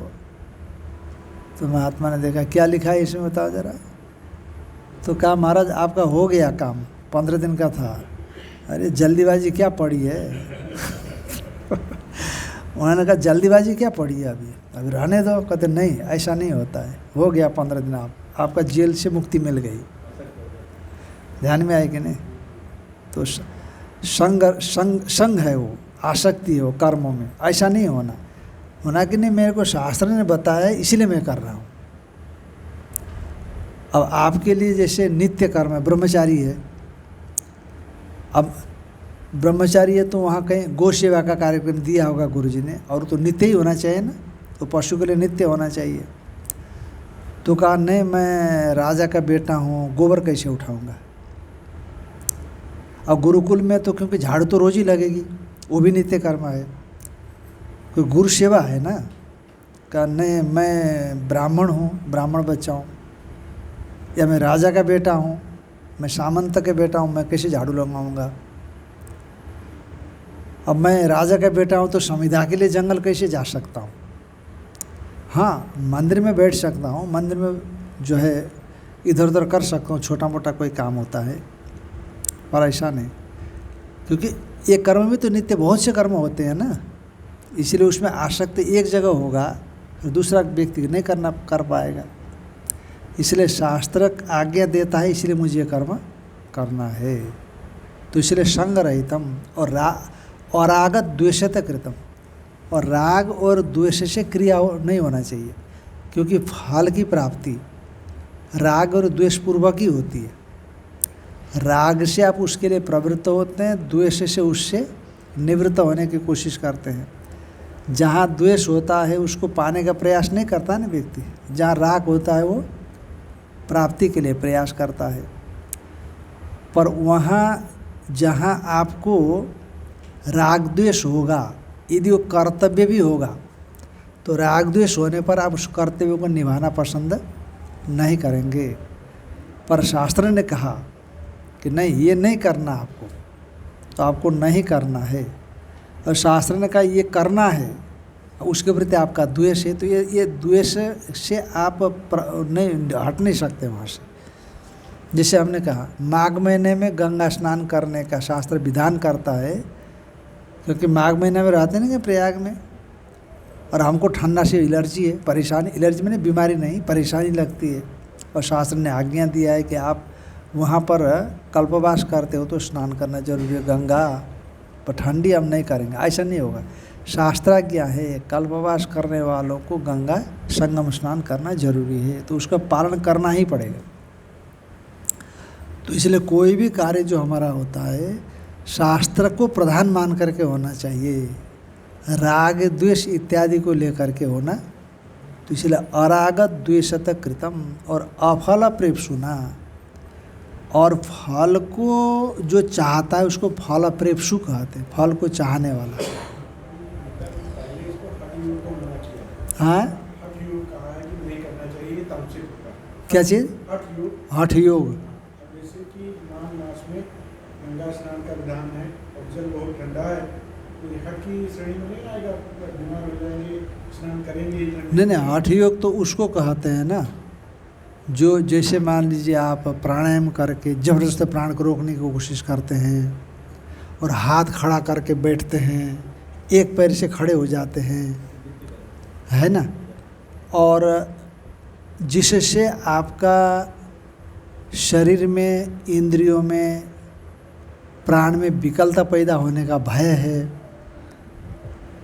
तो महात्मा ने देखा क्या लिखा है इसमें बताओ ज़रा। तो कहा महाराज आपका हो गया काम, 15 दिन का था। अरे जल्दीबाजी क्या पड़ी है उन्होंने कहा जल्दीबाजी क्या पड़ी है, अभी रहने दो। कहते नहीं ऐसा नहीं होता है, हो गया 15 दिन, आपका जेल से मुक्ति मिल गई। ध्यान में आए कि नहीं? तो संग है वो, आसक्ति है वो कर्मों में, ऐसा नहीं होना कि नहीं मेरे को शास्त्र ने बताया इसीलिए मैं कर रहा हूँ। अब आपके लिए जैसे नित्य कर्म है, ब्रह्मचारी है, अब ब्रह्मचारी है तो वहाँ कहीं गौ सेवा का कार्यक्रम दिया होगा गुरुजी ने, और तो नित्य ही होना चाहिए ना। तो पशु के लिए नित्य होना चाहिए। तो कहा नहीं, मैं राजा का बेटा हूँ, गोबर कैसे उठाऊंगा। और गुरुकुल में तो क्योंकि झाड़ू तो रोज ही लगेगी, वो भी नित्य कर्म है, कोई गुरु सेवा है ना। कहा नहीं, मैं ब्राह्मण हूँ, ब्राह्मण बच्चा हूँ, या मैं राजा का बेटा हूँ, मैं सामंत के बेटा हूँ, मैं कैसे झाड़ू लगाऊंगा। अब मैं राजा का बेटा हूँ तो संविदा के लिए जंगल कैसे जा सकता हूँ। हाँ, मंदिर में बैठ सकता हूँ, मंदिर में जो है इधर उधर कर सकता हूँ, छोटा मोटा कोई काम होता है, पर ऐसा नहीं, क्योंकि ये कर्म भी तो नित्य बहुत से कर्म होते हैं ना, इसलिए उसमें आसक्ति एक जगह होगा तो दूसरा व्यक्ति नहीं कर पाएगा। इसलिए शास्त्र आज्ञा देता है, इसलिए मुझे ये कर्म करना है। तो इसलिए संग रहितम और रागत द्वेषत कृतम, और राग और द्वेष से क्रिया नहीं होना चाहिए, क्योंकि फल की प्राप्ति राग और द्वेष पूर्वक ही होती है। राग से आप उसके लिए प्रवृत्त होते हैं, द्वेष से उससे निवृत्त होने की कोशिश करते हैं। जहाँ द्वेष होता है उसको पाने का प्रयास नहीं करता ना व्यक्ति, जहाँ राग होता है वो प्राप्ति के लिए प्रयास करता है। पर वहाँ जहाँ आपको राग द्वेष होगा, यदि वो कर्तव्य भी होगा, तो राग द्वेष होने पर आप उस कर्तव्य को निभाना पसंद नहीं करेंगे। पर शास्त्र ने कहा कि नहीं, ये नहीं करना आपको, तो आपको नहीं करना है। और शास्त्र ने कहा ये करना है, उसके प्रति आपका द्वेष है, तो ये द्वेष से आप नहीं हट नहीं सकते वहाँ से। जैसे हमने कहा माघ महीने में गंगा स्नान करने का शास्त्र विधान करता है, क्योंकि माघ महीने में रहते नहीं प्रयाग में, और हमको ठंडा से एलर्जी है, परेशानी, एलर्जी में बीमारी नहीं, परेशानी लगती है, और शास्त्र ने आज्ञा दिया है कि आप वहाँ पर कल्पवास करते हो तो स्नान करना जरूरी है गंगा, पर ठंडी हम नहीं करेंगे, ऐसा नहीं होगा। शास्त्राज्ञा है, कल्पवास करने वालों को गंगा संगम स्नान करना जरूरी है, तो उसका पालन करना ही पड़ेगा। तो इसलिए कोई भी कार्य जो हमारा होता है शास्त्र को प्रधान मान करके होना चाहिए, राग द्वेष इत्यादि को लेकर के होना। तो इसलिए अरागत द्वेषत कृतम, और अफल प्रेप्सुना, और फल को जो चाहता है उसको फल प्रेप्सु कहते हैं, फल को चाहने वाला। हाँ, क्या चीज़? हठ योग। जैसे कि माघ मास में गंगा स्नान का विधान है और जल बहुत ठंडा है, तो ये हठ की श्रेणी में नहीं आएगा, बीमार हो जाएंगे, स्नान करेंगे ही नहीं, हठ योग तो उसको कहते हैं ना, जो जैसे मान लीजिए आप प्राणायाम करके जबरदस्त प्राण को रोकने की कोशिश करते हैं, और हाथ खड़ा करके बैठते हैं, एक पैर से खड़े हो जाते हैं, है ना, और जिससे आपका शरीर में, इंद्रियों में, प्राण में विकलता पैदा होने का भय है,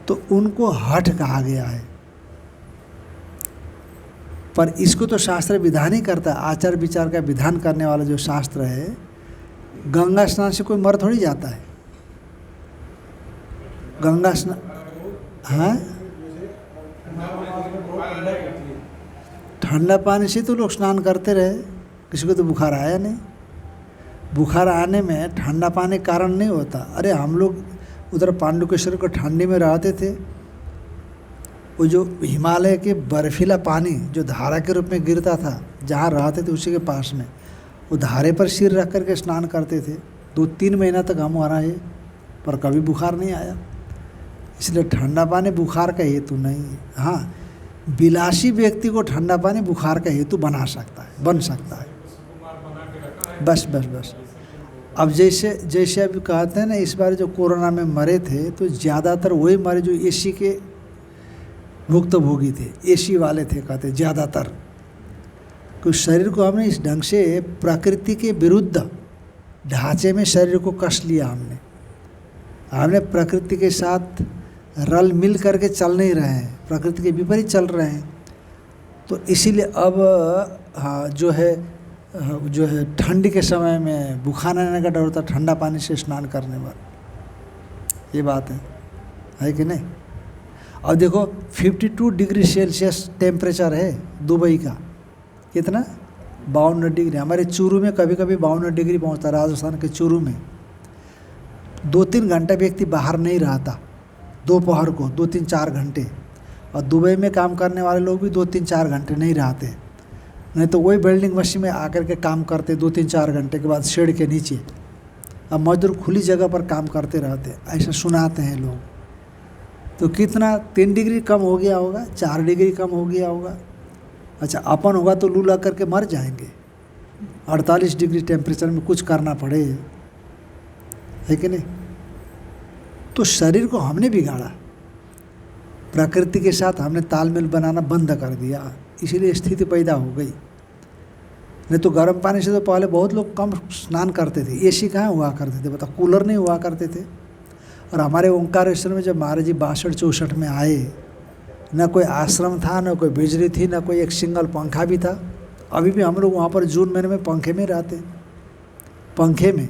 तो उनको हठ कहा गया है। पर इसको तो शास्त्र विधान ही करता है, आचार विचार का विधान करने वाला जो शास्त्र है। गंगा स्नान से कोई मर थोड़ी जाता है, गंगा स्नान, हाँ, ठंडा पानी से तो लोग स्नान करते रहे, किसी को तो बुखार आया नहीं। बुखार आने में ठंडा पानी कारण नहीं होता। अरे हम लोग उधर पांडुकेश्वर को ठंडी में रहते थे, वो जो हिमालय के बर्फीला पानी जो धारा के रूप में गिरता था, जहाँ रहते थे उसी के पास में, वो धारे पर सिर रख करके स्नान करते थे। 2-3 महीना तक हम वहाँ रहे, पर कभी बुखार नहीं आया। इसलिए ठंडा पानी बुखार का हेतु नहीं है। हाँ, विलासी व्यक्ति को ठंडा पानी बुखार का हेतु बन सकता है। बस बस बस। अब जैसे अभी कहते हैं ना, इस बार जो कोरोना में मरे थे, तो ज़्यादातर वही मरे जो एसी के भुक्तभोगी थे, एसी वाले थे, कहते ज़्यादातर। क्योंकि शरीर को हमने इस ढंग से प्रकृति के विरुद्ध ढांचे में शरीर को कस लिया। हमने प्रकृति के साथ रल मिल करके चल नहीं रहे हैं, प्रकृति के विपरीत चल रहे हैं। तो इसीलिए अब हाँ, जो है ठंडी के समय में बुखार आने का डर होता है ठंडा पानी से स्नान करने पर। ये बात है कि नहीं? अब देखो 52 डिग्री सेल्सियस टेम्परेचर है दुबई का, कितना 52 डिग्री। हमारे चूरू में कभी कभी 52 डिग्री पहुंचता, राजस्थान के चूरू में 2-3 घंटे व्यक्ति बाहर नहीं रहता, दोपहर को 2-3-4 घंटे। और दुबई में काम करने वाले लोग भी 2-3-4 घंटे नहीं रहते, नहीं तो वही वेल्डिंग मशीन में आकर के काम करते 2-3-4 घंटे के बाद शेड के नीचे। अब मजदूर खुली जगह पर काम करते रहते, ऐसा सुनाते हैं लोग। तो कितना 3 डिग्री कम हो गया होगा, 4 डिग्री कम हो गया होगा। अच्छा अपन होगा तो लू लग करके मर जाएंगे, 48 डिग्री टेम्परेचर में कुछ करना पड़े, है कि नहीं। तो शरीर को हमने बिगाड़ा, प्रकृति के साथ हमने तालमेल बनाना बंद कर दिया, इसीलिए स्थिति पैदा हो गई। नहीं तो गर्म पानी से तो पहले बहुत लोग कम स्नान करते थे, एसी कहाँ हुआ करते थे, बता कूलर नहीं हुआ करते थे। और हमारे ओंकारेश्वर में जब महाराज जी 62-64 में आए, न कोई आश्रम था, न कोई बिजली थी, न कोई एक सिंगल पंखा भी था। अभी भी हम लोग वहाँ पर जून महीने में पंखे में रहते, पंखे में।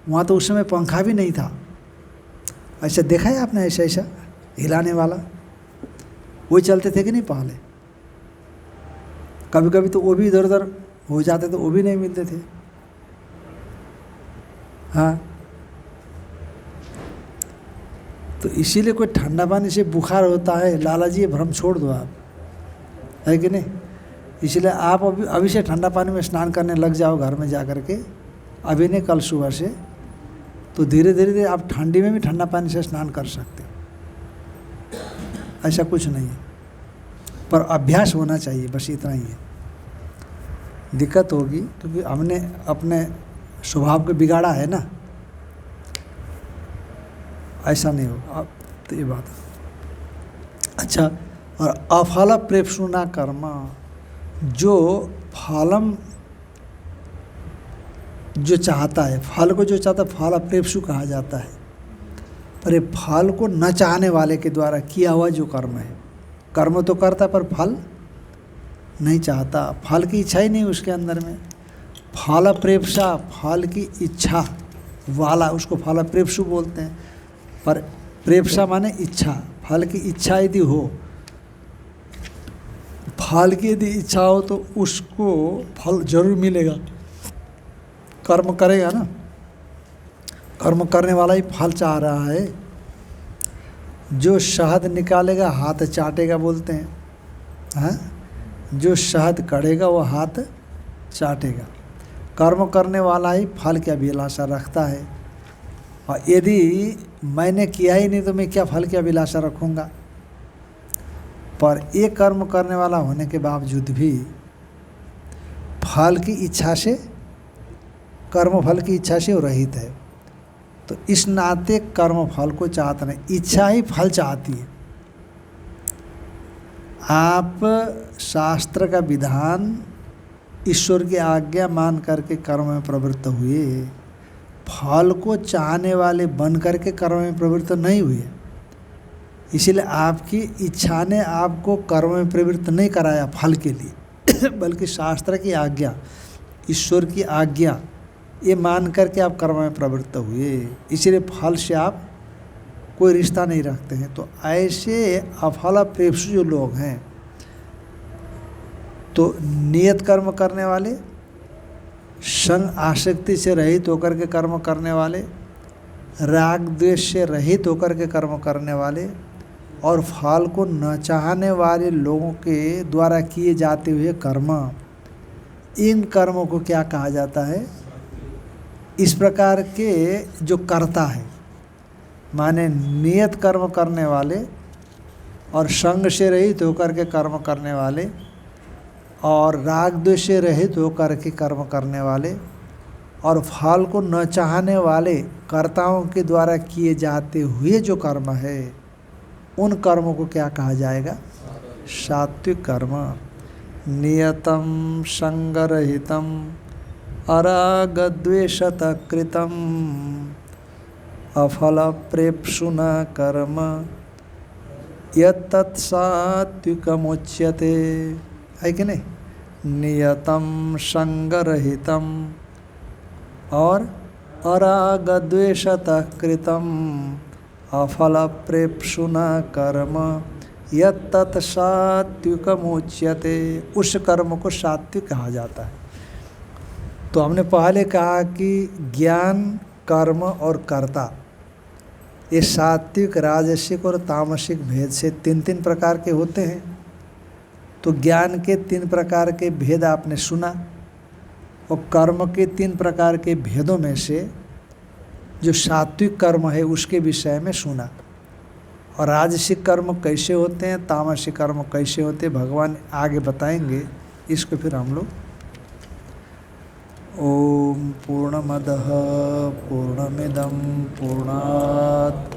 वहाँ तो उस समय पंखा भी नहीं था। ऐसा देखा है आपने, ऐसा ऐसा हिलाने वाला, वही चलते थे कि नहीं पहले। कभी कभी तो वो भी इधर उधर हो जाते तो वो भी नहीं मिलते थे। हाँ, तो इसीलिए कोई ठंडा पानी से बुखार होता है, लाला जी ये भ्रम छोड़ दो आप, है कि नहीं। इसलिए आप अभी से ठंडा पानी में स्नान करने लग जाओ घर में जा कर के, अभी नहीं कल सुबह से, तो धीरे धीरे आप ठंडी में भी ठंडा पानी से स्नान कर सकते हो। ऐसा कुछ नहीं है, पर अभ्यास होना चाहिए, बस इतना ही है। दिक्कत होगी क्योंकि हमने अपने स्वभाव को बिगाड़ा है ना, ऐसा नहीं होगा। तो ये बात है। अच्छा, और अफल प्रेप्सुना कर्म, जो फलम जो चाहता है, फल को जो चाहता है, फल प्रेप्सु कहा जाता है। पर ये फल को न चाहने वाले के द्वारा किया हुआ जो कर्म है, कर्म तो करता पर फल नहीं चाहता, फल की इच्छा ही नहीं उसके अंदर में। फल प्रेप्सा, फल की इच्छा वाला, उसको फल प्रेप्सु बोलते हैं। पर प्रेप्सा माने इच्छा, फल की इच्छा यदि हो, फल की यदि इच्छा हो तो उसको फल जरूर मिलेगा। कर्म करेगा ना, कर्म करने वाला ही फल चाह रहा है। जो शहद निकालेगा हाथ चाटेगा बोलते हैं, हाँ, जो शहद कढ़ेगा वो हाथ चाटेगा। कर्म करने वाला ही फल की अभिलाषा रखता है। और यदि मैंने किया ही नहीं तो मैं क्या फल की अभिलाषा रखूँगा। पर एक कर्म करने वाला होने के बावजूद भी फल की इच्छा से, कर्म फल की इच्छा से वो रहित है। तो इस नाते कर्म फल को चाहता नहीं, इच्छा ही फल चाहती है। आप शास्त्र का विधान, ईश्वर की आज्ञा मान करके कर्म में प्रवृत्त हुए, फल को चाहने वाले बन करके कर्म में प्रवृत्त नहीं हुए। इसीलिए आपकी इच्छा ने आपको कर्म में प्रवृत्त नहीं कराया फल के लिए बल्कि शास्त्र की आज्ञा, ईश्वर की आज्ञा, ये मान करके आप कर्म में प्रवृत्त हुए। इसीलिए फल से आप कोई रिश्ता नहीं रखते हैं। तो ऐसे अफल प्रेप्सु जो लोग हैं, तो नियत कर्म करने वाले, संग आसक्ति से रहित होकर के कर्म करने वाले, राग द्वेष से रहित होकर के कर्म करने वाले, और फल को न चाहने वाले लोगों के द्वारा किए जाते हुए कर्म, इन कर्मों को क्या कहा जाता है। इस प्रकार के जो कर्ता है, माने नियत कर्म करने वाले और संग से रहित होकर के कर्म करने वाले और राग द्वेष से रहित होकर के कर्म करने वाले और फल को न चाहने वाले कर्ताओं के द्वारा किए जाते हुए जो कर्म है, उन कर्मों को क्या कहा जाएगा। सात्विक कर्म। नियतम संगरहितम अराग द्वेषत कृतम अफल प्रेप्सुना कर्म यत्तत् सात्विकमुच्यते, है कि नहीं। नियतम संगरहितम और अराग द्वेषत कृतम अफल प्रेप्सुना कर्म यत्तत् सात्विकमुच्यते, उस कर्म को सात्विक कहा जाता है। तो हमने पहले कहा कि ज्ञान, कर्म और कर्ता ये सात्विक, राजसिक और तामसिक भेद से तीन तीन प्रकार के होते हैं। तो ज्ञान के तीन प्रकार के भेद आपने सुना और कर्म के तीन प्रकार के भेदों में से जो सात्विक कर्म है उसके विषय में सुना। और राजसिक कर्म कैसे होते हैं, तामसिक कर्म कैसे होते हैं, भगवान आगे बताएंगे। इसको फिर हम लोग ओम पूर्णमदः पूर्णमिदं पूर्णात्